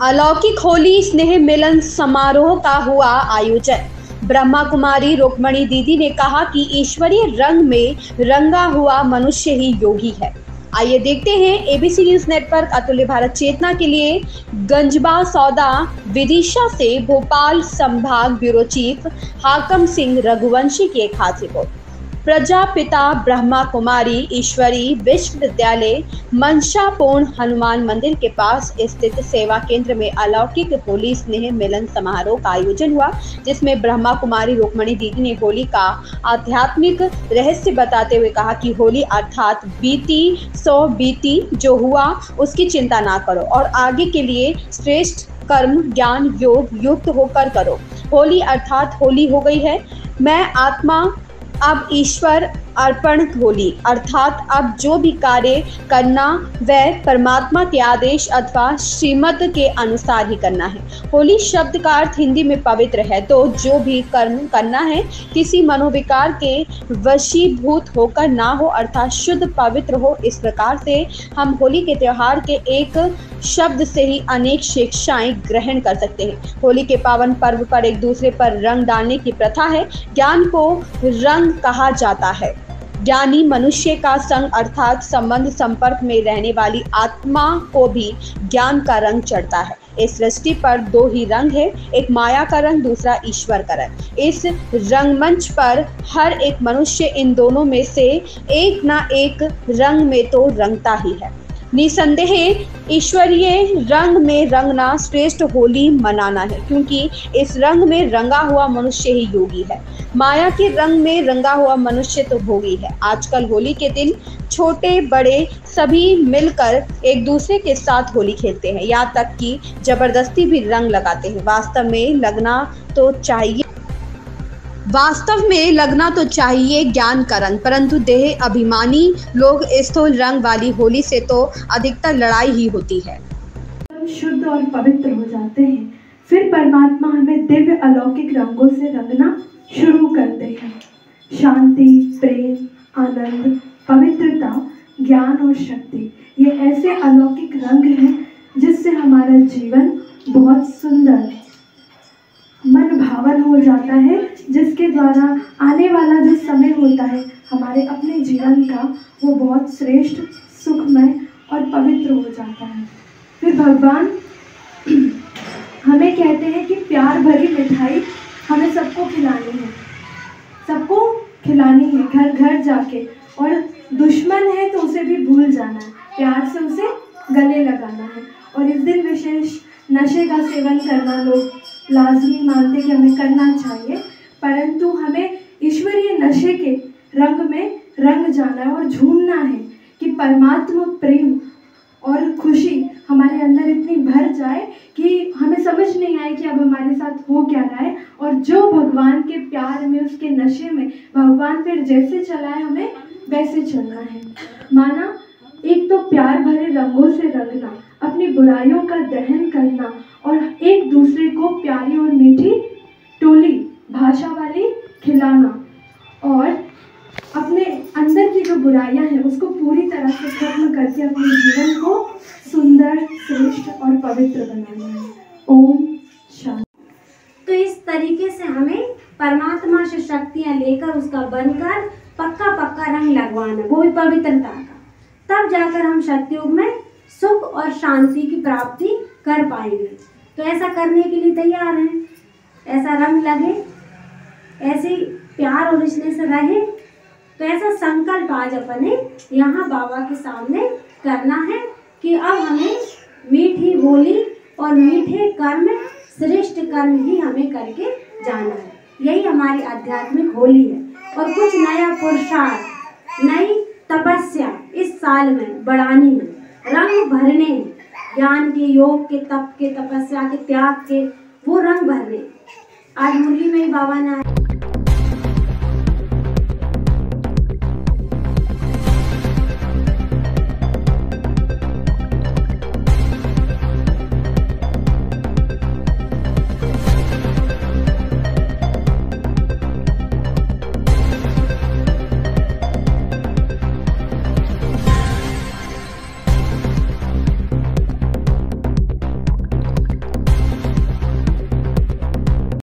अलौकिक होली स्नेह मिलन समारोह का हुआ आयोजन। ब्रह्मा कुमारी रुक्मणी दीदी ने कहा कि ईश्वरीय रंग में रंगा हुआ मनुष्य ही योगी है। आइए देखते हैं एबीसी न्यूज नेटवर्क अतुल्य भारत चेतना के लिए गंजबा सौदा विदिशा से भोपाल संभाग ब्यूरो चीफ हाकम सिंह रघुवंशी की एक खास रिपोर्ट। प्रजापिता ब्रह्मा कुमारी ईश्वरी विश्वविद्यालय मंशापूर्ण हनुमान मंदिर के पास स्थित सेवा केंद्र में अलौकिक होली स्नेह मिलन समारोह का आयोजन हुआ, जिसमें ब्रह्मा कुमारी रुक्मणी दीदी ने होली का आध्यात्मिक रहस्य बताते हुए कहा कि होली अर्थात बीती सो बीती, जो हुआ उसकी चिंता ना करो और आगे के लिए श्रेष्ठ कर्म ज्ञान योग युक्त होकर करो। होली अर्थात होली हो गई है, मैं आत्मा अब ईश्वर अर्पण होली अर्थात अब जो भी कार्य करना वह परमात्मा के आदेश अथवा श्रीमत के अनुसार ही करना है। होली शब्द का अर्थ हिंदी में पवित्र है, तो जो भी कर्म करना है किसी मनोविकार के वशीभूत होकर ना हो अर्थात शुद्ध पवित्र हो। इस प्रकार से हम होली के त्योहार के एक शब्द से ही अनेक शिक्षाएं ग्रहण कर सकते हैं। होली के पावन पर्व पर एक दूसरे पर रंग डालने की प्रथा है। ज्ञान को रंग कहा जाता है। ज्ञानी मनुष्य का संग अर्थात संबंध संपर्क में रहने वाली आत्मा को भी ज्ञान का रंग चढ़ता है। इस सृष्टि पर दो ही रंग है, एक माया का रंग, दूसरा ईश्वर का रंग। इस रंगमंच पर हर एक मनुष्य इन दोनों में से एक ना एक रंग में तो रंगता ही है। निसंदेह ईश्वरीय रंग में रंगना श्रेष्ठ होली मनाना है, क्योंकि इस रंग में रंगा हुआ मनुष्य ही योगी है। माया के रंग में रंगा हुआ मनुष्य तो भोगी है। आजकल होली के दिन छोटे बड़े सभी मिलकर एक दूसरे के साथ होली खेलते हैं, यहाँ तक कि जबरदस्ती भी रंग लगाते हैं। वास्तव में लगना तो चाहिए ज्ञान का रंग, परंतु देह अभिमानी लोग स्थूल रंग वाली होली से तो अधिकतर लड़ाई ही होती है। हम शुद्ध और पवित्र हो जाते हैं, फिर परमात्मा हमें दिव्य अलौकिक रंगों से रंगना शुरू करते हैं। शांति, प्रेम, आनंद, पवित्रता, ज्ञान और शक्ति, ये ऐसे अलौकिक रंग हैं जिससे हमारा जीवन बहुत सुंदर मन भावन हो जाता है, जिसके द्वारा आने वाला जो समय होता है हमारे अपने जीवन का, वो बहुत श्रेष्ठ, सुखमय और पवित्र हो जाता है। फिर भगवान हमें कहते हैं कि प्यार भरी मिठाई हमें सबको खिलानी है, घर घर जाके, और दुश्मन है तो उसे भी भूल जाना है, प्यार से उसे गले लगाना है। और इस दिन विशेष नशे का सेवन करना लोग लाजमी मानते कि हमें करना चाहिए, परंतु हमें ईश्वरीय नशे के रंग में रंग जाना है और झूमना है कि परमात्मा प्रेम और खुशी हमारे अंदर इतनी भर जाए कि हमें समझ नहीं आए कि अब हमारे साथ हो क्या रहा है, और जो भगवान के प्यार में, उसके नशे में भगवान फिर जैसे चलाए हमें वैसे चलना है। माना एक तो प्यार भरे रंगों से रंगना, अपनी बुराइयों का दहन करना और एक दूसरे को प्यारी और मीठी टोली भाषा वाली खिलाना, और अपने अंदर की जो बुराइयां हैं उसको पूरी तरह से खत्म करके अपने जीवन को सुंदर, श्रेष्ठ और पवित्र बनाना है। ओम शांति। तो इस तरीके से हमें परमात्मा से शक्तियां लेकर उसका बनकर पक्का रंग लगवाना, वो भी पवित्रता का, तब जाकर हम सतयुग में सुख और शांति की प्राप्ति कर पाएंगे। तो ऐसा करने के लिए तैयार हैं, ऐसा रंग लगे, ऐसे प्यार और रिश्ते से रहे। तो ऐसा संकल्प आज अपने यहाँ बाबा के सामने करना है कि अब हमें मीठी होली और मीठे कर्म, श्रेष्ठ कर्म ही हमें करके जाना है। यही हमारी आध्यात्मिक होली है। और कुछ नया पुरुषार्थ, नई तपस्या इस साल में बढ़ानी है, रंग भरने, ज्ञान के, योग के, तप के, तपस्या के, त्याग के, वो रंग भरने। आज मुरली में ही बाबा ने